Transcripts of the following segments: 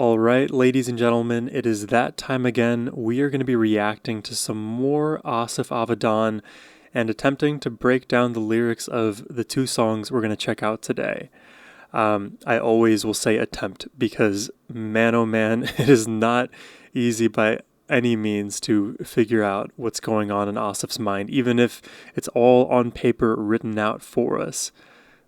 All right, ladies and gentlemen, it is that time again. We are going to be reacting to some more Asaf Avidan and attempting to break down the lyrics of the two songs we're going to check out today. I always will say attempt because, man oh man, it is not easy by any means to figure out what's going on in Asaf's mind, even if it's all on paper written out for us.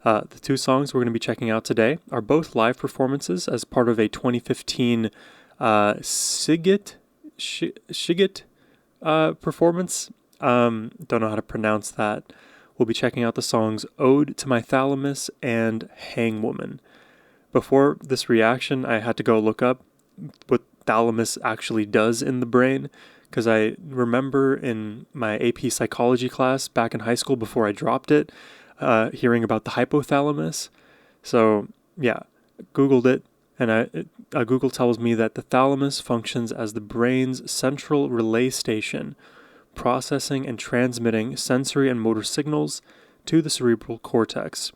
The two songs we're going to be checking out today are both live performances as part of a 2015 Shigit performance. Don't know how to pronounce that. We'll be checking out the songs Ode to My Thalamus and Hangwoman. Before this reaction, I had to go look up what thalamus actually does in the brain, because I remember in my AP psychology class back in high school before I dropped it, hearing about the hypothalamus. So yeah, Googled it, and Google tells me that the thalamus functions as the brain's central relay station, processing and transmitting sensory and motor signals to the cerebral cortex.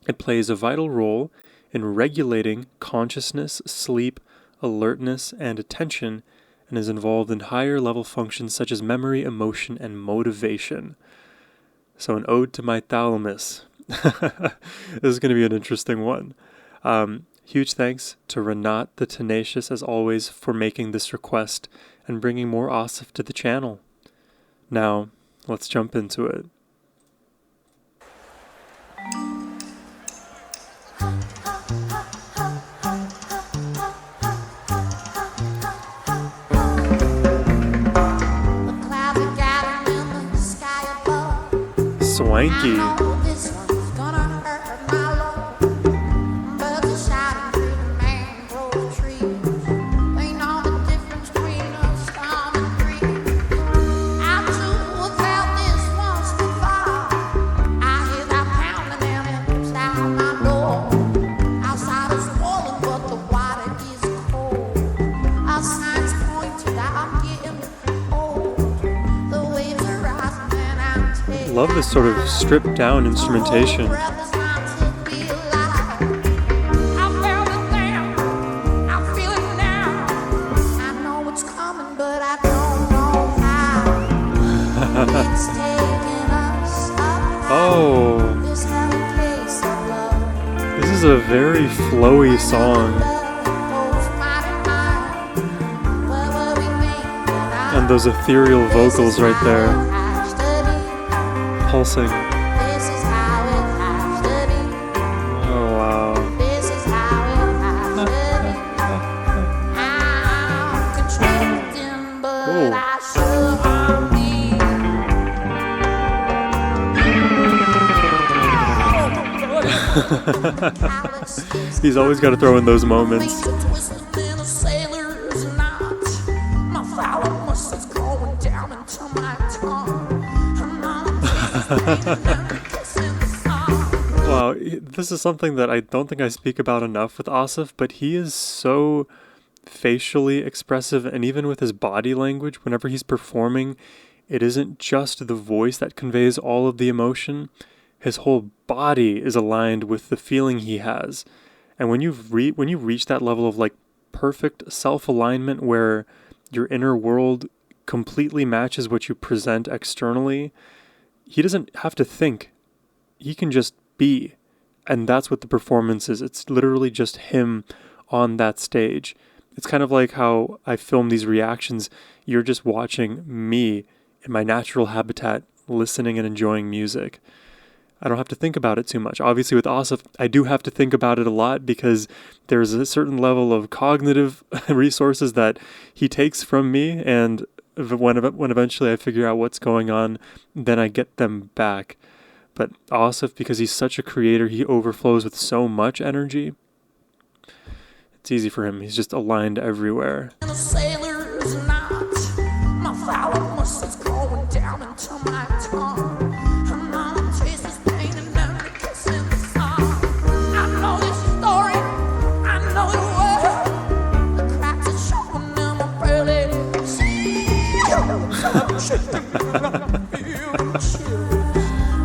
It plays a vital role in regulating consciousness, sleep, alertness, and attention, and is involved in higher level functions such as memory, emotion, and motivation. So an ode to my thalamus. This is going to be an interesting one. Huge thanks to Renat the Tenacious, as always, for making this request and bringing more Asaf to the channel. Now, let's jump into it. Swanky. Love this sort of stripped down instrumentation. Oh, this is a very flowy song. And those ethereal vocals right there. Pulsing. Oh wow. He's always got to throw in those moments. Wow, this is something that I don't think I speak about enough with Asaf, but he is so facially expressive, and even with his body language, whenever he's performing, it isn't just the voice that conveys all of the emotion. His whole body is aligned with the feeling he has. And when you reach that level of like perfect self-alignment where your inner world completely matches what you present externally, he doesn't have to think. He can just be. And that's what the performance is. It's literally just him on that stage. It's kind of like how I film these reactions. You're just watching me in my natural habitat, listening and enjoying music. I don't have to think about it too much. Obviously with Asaf, I do have to think about it a lot because there's a certain level of cognitive resources that he takes from me, and when eventually I figure out what's going on, then I get them back. But Asaf, because he's such a creator, he overflows with so much energy. It's easy for him. He's just aligned everywhere.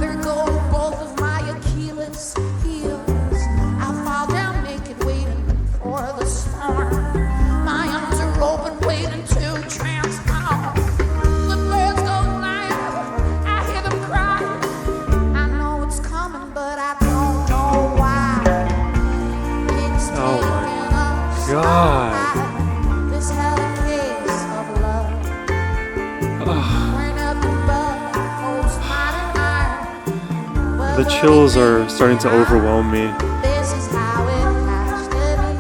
There go both of my Achilles heels. I fall down naked, waiting for the storm. God. This held a case of love. Went up above, oh, smiling arm. Well, The chills are starting to overwhelm me. this is how it has to be.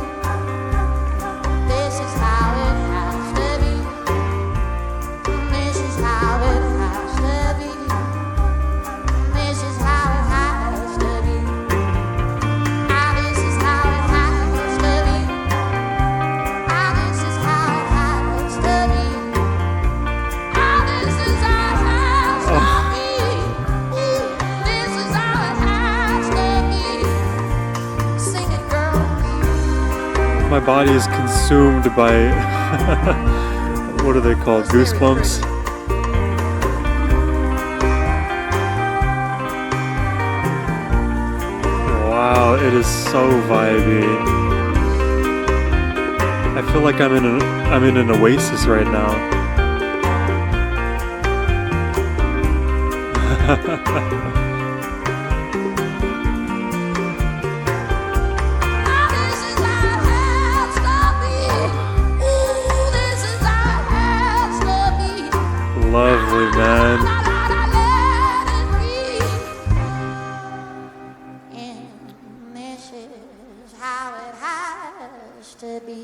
This is how it has to be. This is how it has to be. This is how it has to be. Ah, this is how it has to be. Ah, this is how it has to be. Ah, this is how it has to be. Ooh, this is how it has to be. Sing it, girls. My body is consumed by what are they called? Goosebumps. Wow, it is so vibey. I feel like I'm in an oasis right now. Ah, this is how it has to be. Ooh, this is how it has to be. Lovely, man. Let it be. And this is how it has to be.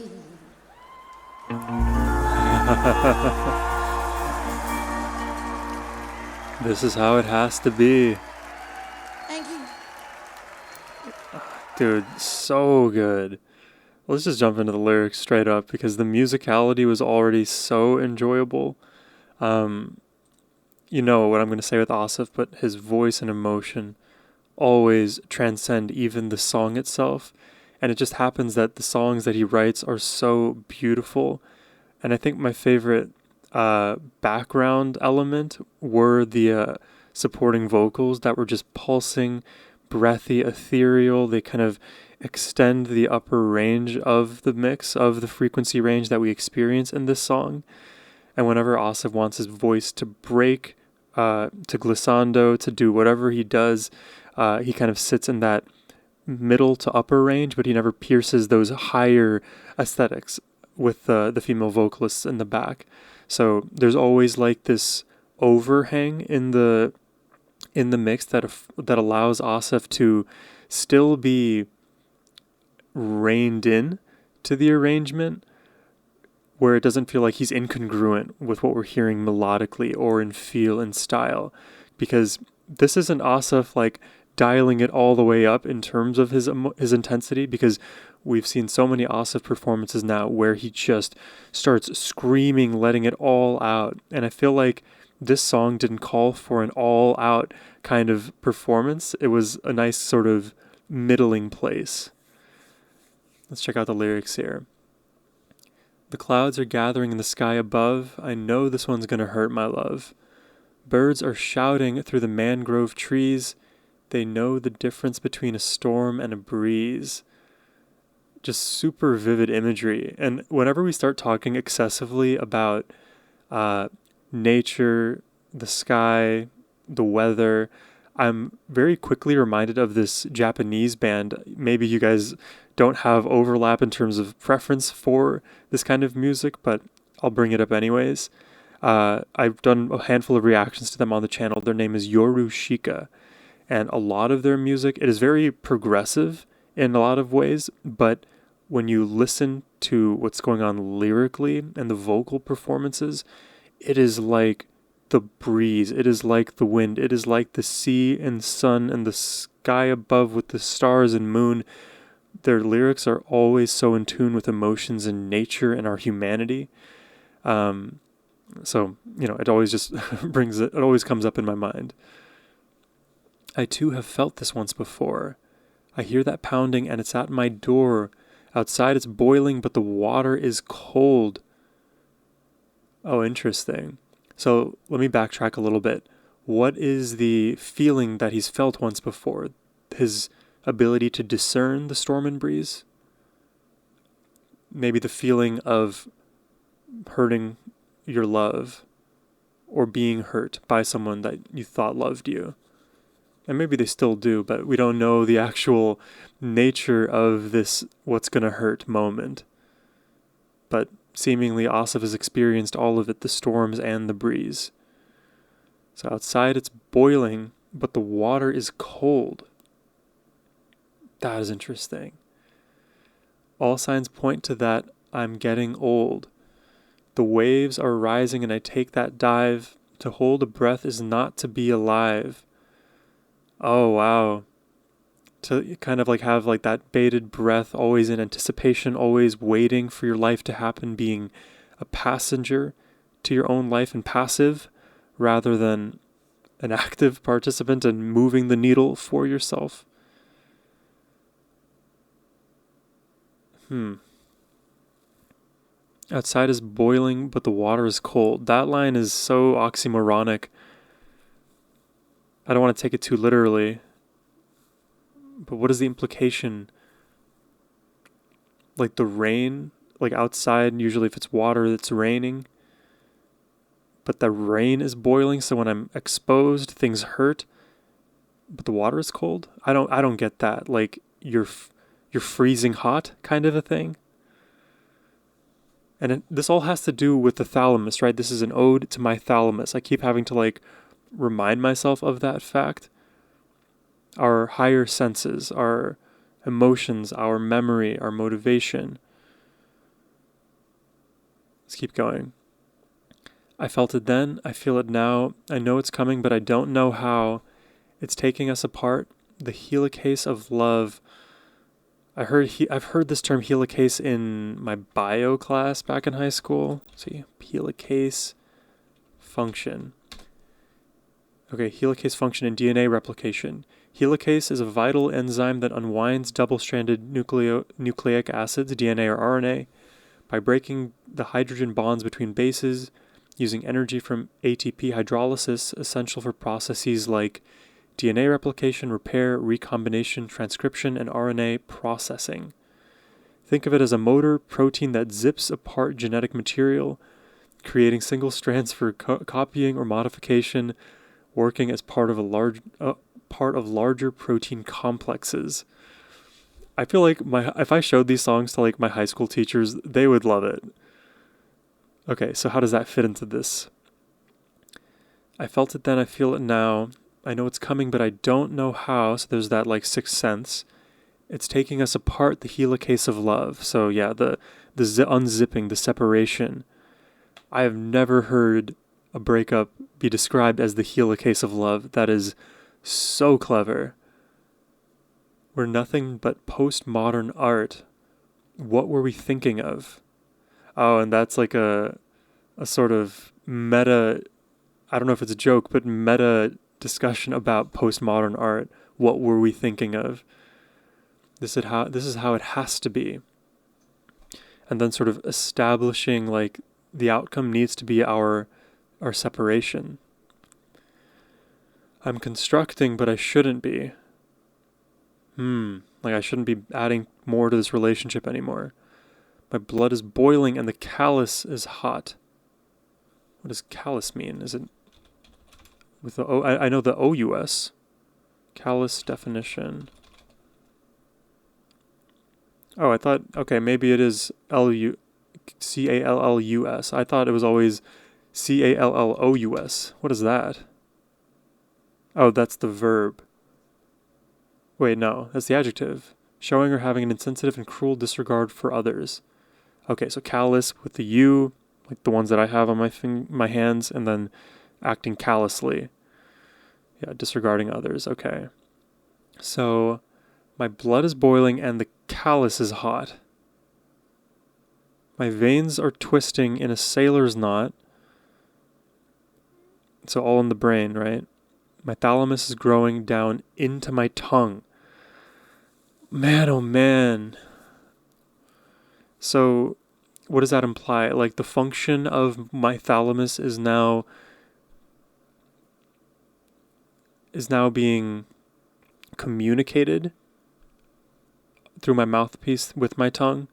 This is how it has to be. Thank you. Dude, so good. Let's just jump into the lyrics straight up because the musicality was already so enjoyable. You know what I'm going to say with Asaf, but his voice and emotion always transcend even the song itself. And it just happens that the songs that he writes are so beautiful. And I think my favorite background element were the supporting vocals that were just pulsing, breathy, ethereal. They kind of extend the upper range of the mix of the frequency range that we experience in this song. And whenever Asaf wants his voice to break to glissando, to do whatever he does, he kind of sits in that middle to upper range, but he never pierces those higher aesthetics with the female vocalists in the back. So there's always like this overhang in the mix that allows Asaf to still be reined in to the arrangement, where it doesn't feel like he's incongruent with what we're hearing melodically or in feel and style, because this isn't Asaf like dialing it all the way up in terms of his intensity, because we've seen so many Asaf performances now where he just starts screaming, letting it all out. And I feel like this song didn't call for an all-out kind of performance. It was a nice sort of middling place. Let's check out the lyrics here. The clouds are gathering in the sky above. I know this one's gonna hurt, my love. Birds are shouting through the mangrove trees. They know the difference between a storm and a breeze. Just super vivid imagery. And whenever we start talking excessively about nature, the sky, the weather, I'm very quickly reminded of this Japanese band. Maybe you guys don't have overlap in terms of preference for this kind of music, but I'll bring it up anyways. I've done a handful of reactions to them on the channel. Their name is Yoru Shika. And a lot of their music, it is very progressive in a lot of ways, but when you listen to what's going on lyrically and the vocal performances, it is like the breeze, it is like the wind, it is like the sea and sun and the sky above with the stars and moon. Their lyrics are always so in tune with emotions and nature and our humanity. So, it always just it always comes up in my mind. I too have felt this once before. I hear that pounding and it's at my door. Outside it's boiling, but the water is cold. Oh, interesting. So let me backtrack a little bit. What is the feeling that he's felt once before? His ability to discern the storm and breeze? Maybe the feeling of hurting your love or being hurt by someone that you thought loved you. And maybe they still do, but we don't know the actual nature of this what's gonna hurt moment. but seemingly Asaf has experienced all of it, the storms and the breeze. So outside it's boiling, but the water is cold. That is interesting. All signs point to that I'm getting old. The waves are rising and I take that dive. To hold a breath is not to be alive. Oh, wow. To kind of like have like that bated breath, always in anticipation, always waiting for your life to happen, being a passenger to your own life and passive rather than an active participant and moving the needle for yourself. Outside is boiling, but the water is cold. That line is so oxymoronic. I don't want to take it too literally. But what is the implication? Like the rain, like outside, usually if it's water, it's raining. But the rain is boiling, so when I'm exposed, things hurt. But the water is cold? I don't get that. Like you're freezing hot kind of a thing. And this all has to do with the thalamus, right? This is an ode to my thalamus. I keep having to like remind myself of that fact. Our higher senses, our emotions, our memory, our motivation. Let's keep going. I felt it then, I feel it now. I know it's coming, but I don't know how. It's taking us apart. The helicase of love. I've heard this term helicase in my bio class back in high school. Let's see, helicase function. Okay, helicase function in DNA replication. Helicase is a vital enzyme that unwinds double-stranded nucleic acids, DNA or RNA, by breaking the hydrogen bonds between bases, using energy from ATP hydrolysis, essential for processes like DNA replication, repair, recombination, transcription, and RNA processing. Think of it as a motor protein that zips apart genetic material, creating single strands for copying or modification, working as part of larger protein complexes. I feel like if I showed these songs to like my high school teachers, they would love it. Okay, so how does that fit into this? I felt it then, I feel it now. I know it's coming, but I don't know how. So there's that like sixth sense. It's taking us apart, the helicase of love. So yeah, the unzipping, the separation. I have never heard a breakup be described as the helicase of love. That is so clever. We're nothing but postmodern art. What were we thinking of? Oh, and that's like a sort of meta, I don't know if it's a joke, but meta discussion about postmodern art. What were we thinking of? This is how it has to be. And then sort of establishing like the outcome needs to be our separation. I'm constructing, but I shouldn't be. Like I shouldn't be adding more to this relationship anymore. My blood is boiling and the callus is hot. What does callus mean? Is it with the O? I know the OUS. Callus definition. Oh, I thought, okay, maybe it is CALLUS. I thought it was always CALLOUS. What is that? Oh, that's the verb. Wait, no, that's the adjective. Showing or having an insensitive and cruel disregard for others. Okay, so callous with the U, like the ones that I have on my hands, and then acting callously. Yeah, disregarding others. Okay. So my blood is boiling and the callus is hot. My veins are twisting in a sailor's knot. So all in the brain, right? My thalamus is growing down into my tongue. Man, oh man. So what does that imply? Like the function of my thalamus is now being communicated through my mouthpiece with my tongue.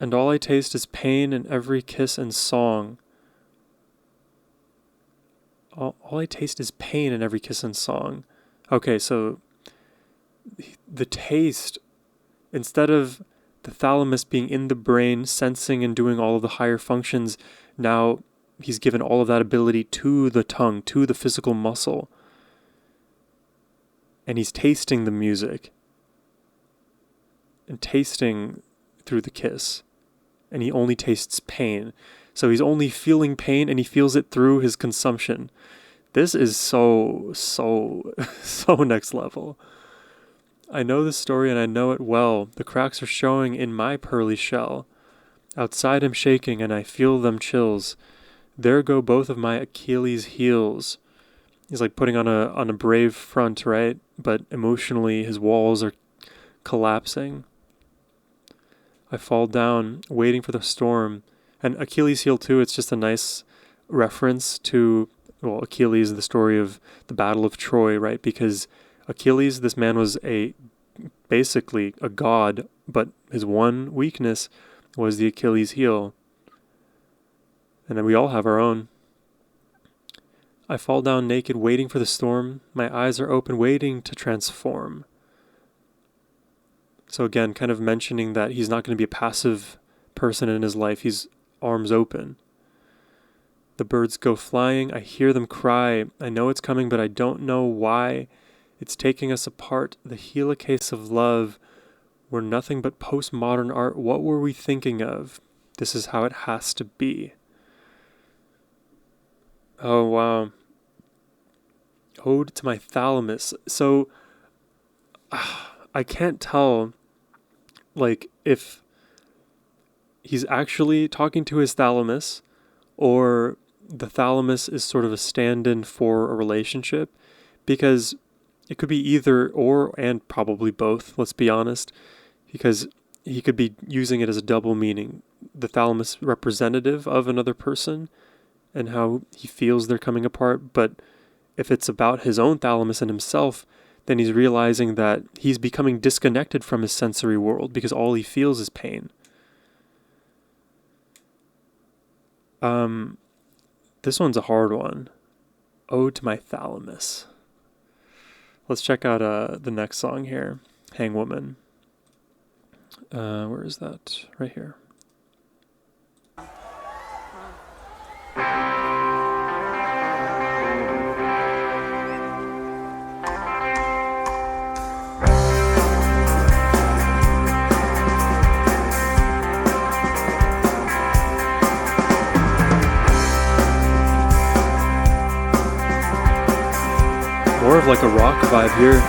And all I taste is pain in every kiss and song. All I taste is pain in every kiss and song. Okay, so the taste, instead of the thalamus being in the brain, sensing and doing all of the higher functions, now he's given all of that ability to the tongue, to the physical muscle. And he's tasting the music and tasting through the kiss. And he only tastes pain. So he's only feeling pain, and he feels it through his consumption. This is so next level. I know this story and I know it well. The cracks are showing in my pearly shell. Outside I'm shaking and I feel them chills. There go both of my Achilles heels. He's like putting on a brave front, right? But emotionally his walls are collapsing. I fall down, waiting for the storm. And Achilles heel too, it's just a nice reference to, well, Achilles, the story of the Battle of Troy, right? Because Achilles, this man was basically a god, but his one weakness was the Achilles heel. And then we all have our own. I fall down naked, waiting for the storm. My eyes are open, waiting to transform. So again, kind of mentioning that he's not going to be a passive person in his life. He's arms open. The birds go flying. I hear them cry. I know it's coming, but I don't know why. It's taking us apart. The helicase of love. We're nothing but postmodern art. What were we thinking of? This is how it has to be. Oh, wow. Ode to my thalamus. So, I can't tell, like, if he's actually talking to his thalamus, or the thalamus is sort of a stand-in for a relationship, because it could be either or, and probably both, let's be honest, because he could be using it as a double meaning. The thalamus representative of another person and how he feels they're coming apart, but if it's about his own thalamus and himself, then he's realizing that he's becoming disconnected from his sensory world because all he feels is pain. This one's a hard one. Ode to my thalamus. Let's check out the next song here, Hangwoman. Where is that? Right here. More of like a rock vibe here.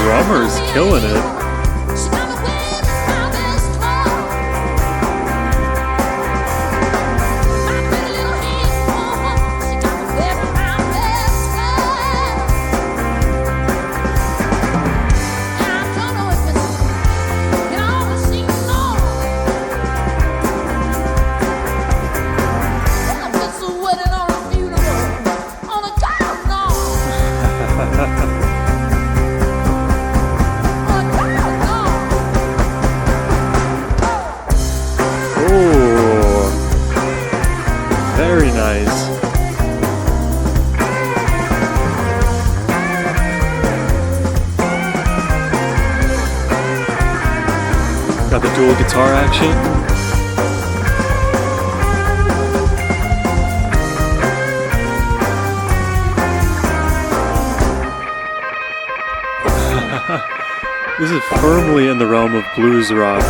Drummer's killing it. Very nice. Got the dual guitar action. This is firmly in the realm of blues rock.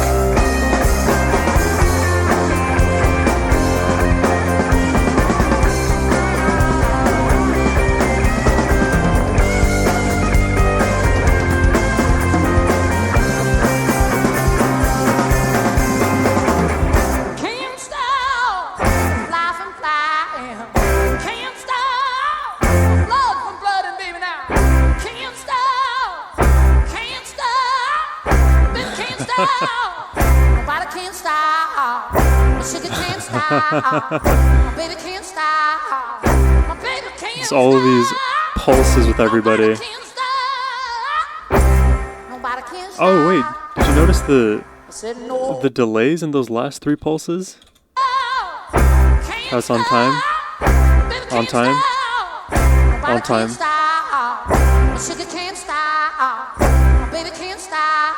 Nobody can stop. My sugar can't stop. My baby can't stop. My baby can't It's all of these pulses with everybody. Nobody can stop. Nobody can stop. Oh wait, did you notice I said no. the delays in those last 3 pulses? Can't That's on stop. time? Baby On can't time? stop. Nobody On time. can't stop. My sugar can't stop. My baby can't stop.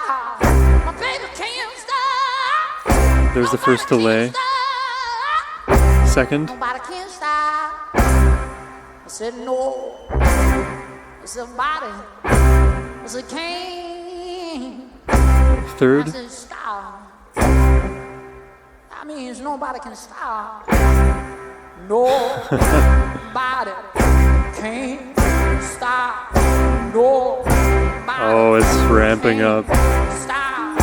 My baby can't stop. There's the first delay. Second, Nobody can stop. I said no. I said body. I said can't. I third, said stop. That means nobody can stop. Nobody can stop. Nobody. oh, it's ramping up. Stop.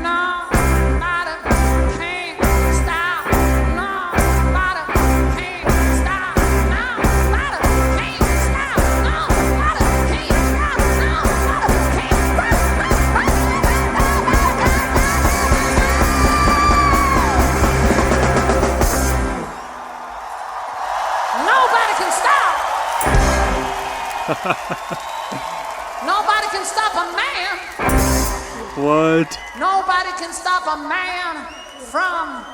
Nobody can stop. Nobody can stop. Nobody can stop. Nobody can stop. Nobody can stop. Nobody can stop. Nobody can stop a man. What? Nobody can stop a man from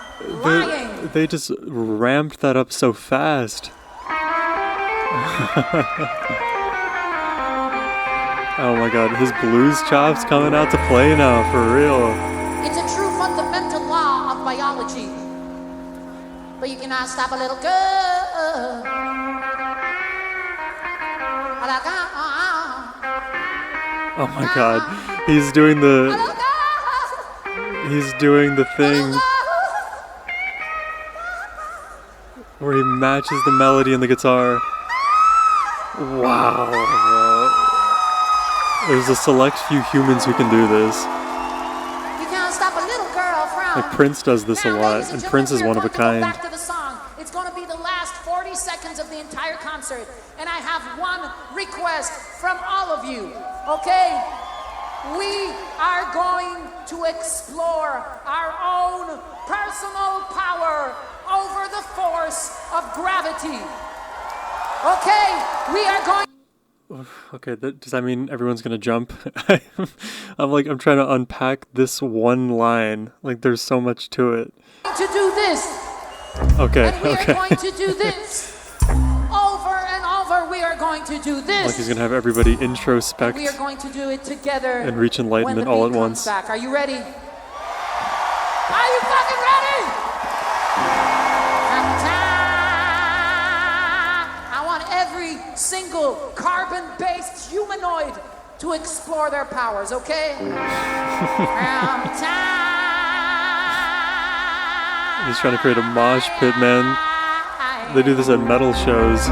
lying. They just ramped that up so fast. Oh my god, his blues chops coming out to play now, for real. It's a true fundamental law of biology. But you cannot stop a little girl. Oh my god, he's doing the thing where he matches the melody in the guitar. Wow. There's a select few humans who can do this. You can't stop a little girl from. Like Prince does this a Now, lot, ladies and gentlemen, Prince is we are one of a going to go kind. Back to the song. It's going to be the last 40 seconds of the entire concert, and I have one request from all of you. Okay? We are going to explore our own personal power over the force of gravity. Okay? We are going Okay, does that mean everyone's gonna jump? I'm trying to unpack this one line. Like, there's so much to it. to do this. Okay, And we okay. are going to do this. Over and over, we are going to do this. Like he's gonna have everybody introspect We are going to do it together and reach enlightenment when the all beat at comes once. back. Are you ready? Are you fucking ready? I want every single carbon-based humanoid to explore their powers, okay? He's trying to create a mosh pit, man. They do this at metal shows.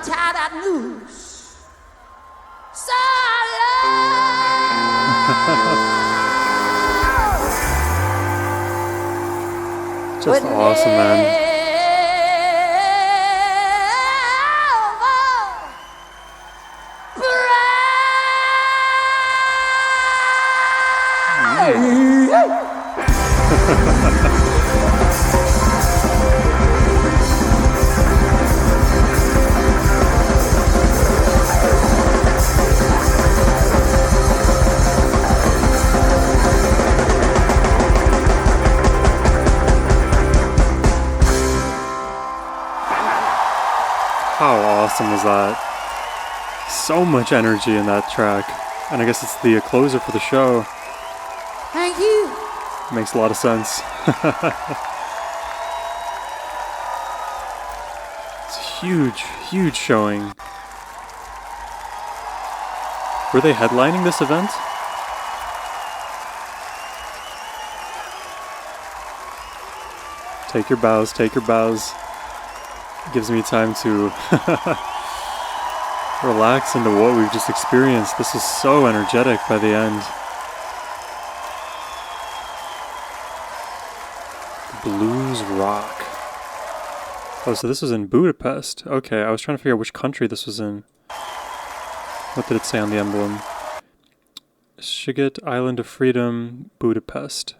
Tie that noose. Just awesome, man. Hey. How awesome was that? So much energy in that track. And I guess it's the closer for the show. Thank you. Makes a lot of sense. It's a huge, huge showing. Were they headlining this event? Take your bows, take your bows. Gives me time to relax into what we've just experienced. This is so energetic by the end. Blues rock. Oh, so this was in Budapest. Okay, I was trying to figure out which country this was in. What did it say on the emblem? Sziget, Island of Freedom, Budapest.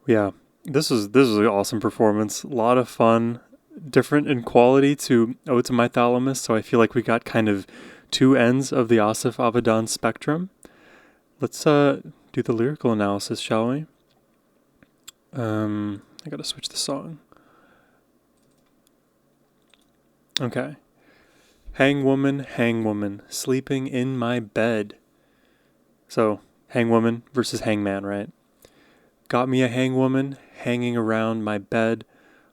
Yeah, this was an awesome performance. A lot of fun. Different in quality to Ode to My Thalamus, so I feel like we got kind of two ends of the Asaf Avidan spectrum. Let's do the lyrical analysis, shall we? I gotta switch the song. Okay. Hangwoman, sleeping in my bed. So, hangwoman versus hangman, right? Got me a hangwoman hanging around my bed.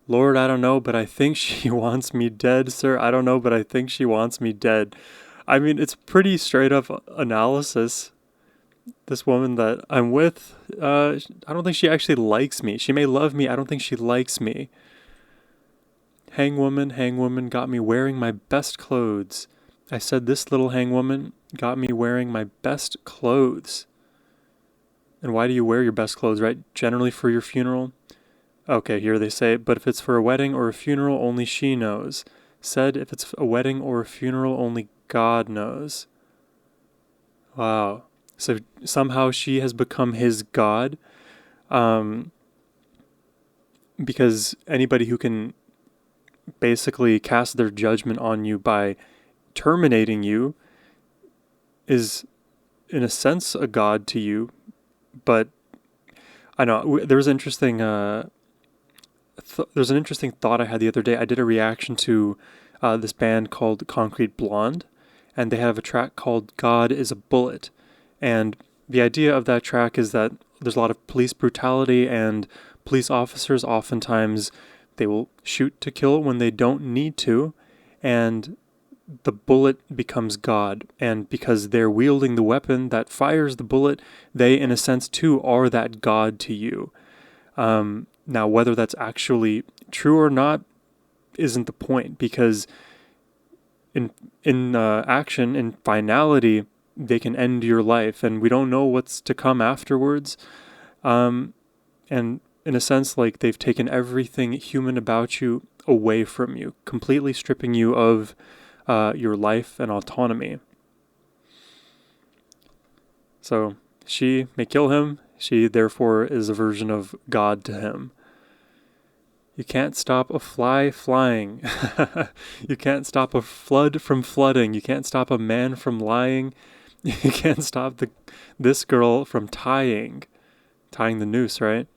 Lord, I don't know, but I think she wants me dead, sir. I don't know, but I think she wants me dead. I mean, it's pretty straight up analysis. This woman that I'm with, I don't think she actually likes me. She may love me. I don't think she likes me. Hangwoman, got me wearing my best clothes. I said this little hangwoman got me wearing my best clothes. And why do you wear your best clothes, right? Generally for your funeral? Okay, here they say, but if it's for a wedding or a funeral, only she knows. Said if it's a wedding or a funeral, only God knows. Wow. So somehow she has become his God. Because anybody who can basically cast their judgment on you by terminating you is, in a sense, a god to you. But I know there was interesting. There's an interesting thought I had the other day. I did a reaction to this band called Concrete Blonde, and they have a track called God is a Bullet. And the idea of that track is that there's a lot of police brutality, and police officers oftentimes, they will shoot to kill when they don't need to, and the bullet becomes God. And because they're wielding the weapon that fires the bullet, they, in a sense, too, are that God to you. Now, whether that's actually true or not isn't the point, because in action, in finality, they can end your life, and we don't know what's to come afterwards. And in a sense, like, they've taken everything human about you away from you, completely stripping you of your life and autonomy. So she may kill him. She, therefore, is a version of God to him. You can't stop a fly flying. You can't stop a flood from flooding. You can't stop a man from lying. You can't stop this girl from tying the noose, right?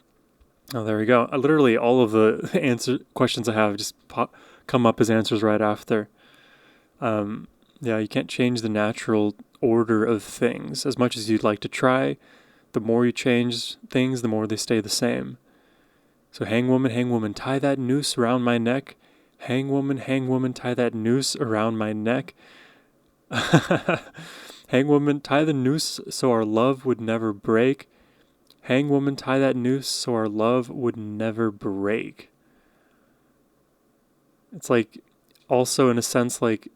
Oh, there we go. Literally, all of the questions I have just come up as answers right after. Yeah, you can't change the natural order of things as much as you'd like to try. The more you change things, the more they stay the same. So hangwoman, tie that noose around my neck. Hangwoman, tie that noose around my neck. Hangwoman, tie the noose so our love would never break. Hangwoman, tie that noose so our love would never break. It's like, also in a sense, like,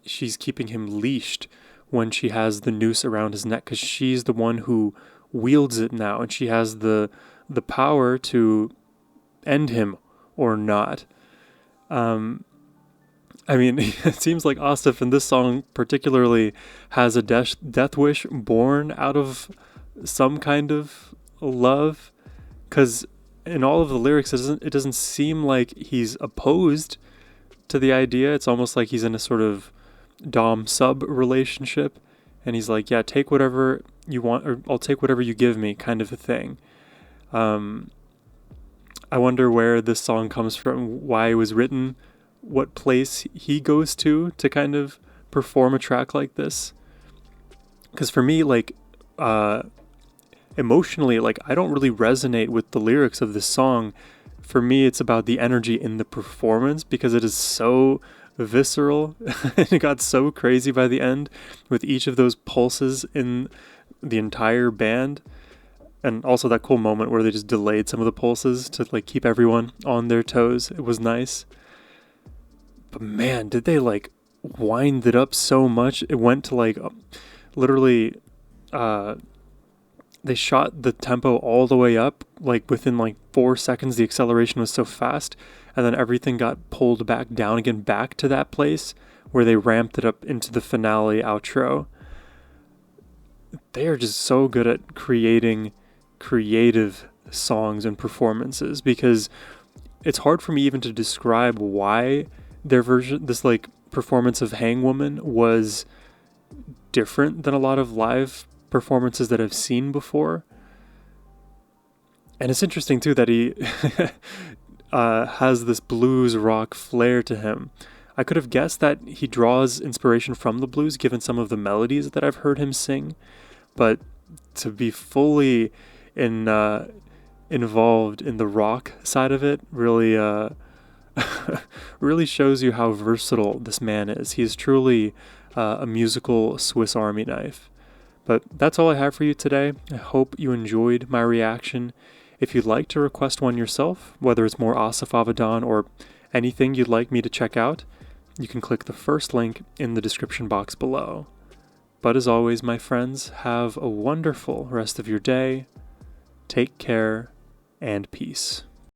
she's keeping him leashed when she has the noose around his neck, because she's the one who wields it now, and she has the power to end him or not. I mean, it seems like Asaf in this song particularly has a death wish born out of some kind of love, because in all of the lyrics, it doesn't seem like he's opposed to the idea. It's almost like he's in a sort of dom-sub relationship, and he's like, yeah, take whatever you want, or I'll take whatever you give me, kind of a thing. I wonder where this song comes from, why it was written, what place he goes to kind of perform a track like this. Because for me, like, emotionally, like, I don't really resonate with the lyrics of this song. For me, it's about the energy in the performance, because it is so visceral. It got so crazy by the end with each of those pulses in the entire band. And also that cool moment where they just delayed some of the pulses to like keep everyone on their toes. It was nice. But man, did they like wind it up so much. It went to like literally they shot the tempo all the way up, like within like 4 seconds. The acceleration was so fast, and then everything got pulled back down again, back to that place where they ramped it up into the finale outro. They are just so good at creating creative songs and performances, because it's hard for me even to describe why their version, this like performance of Hangwoman, was different than a lot of live performances that I've seen before. And it's interesting too that he has this blues rock flair to him. I could have guessed that he draws inspiration from the blues given some of the melodies that I've heard him sing, but to be fully involved in the rock side of it really really shows you how versatile this man is. He's truly a musical Swiss Army knife. But that's all I have for you today. I hope you enjoyed my reaction. If you'd like to request one yourself, whether it's more Asaf Avidan or anything you'd like me to check out, you can click the first link in the description box below. But as always, my friends, have a wonderful rest of your day. Take care and peace.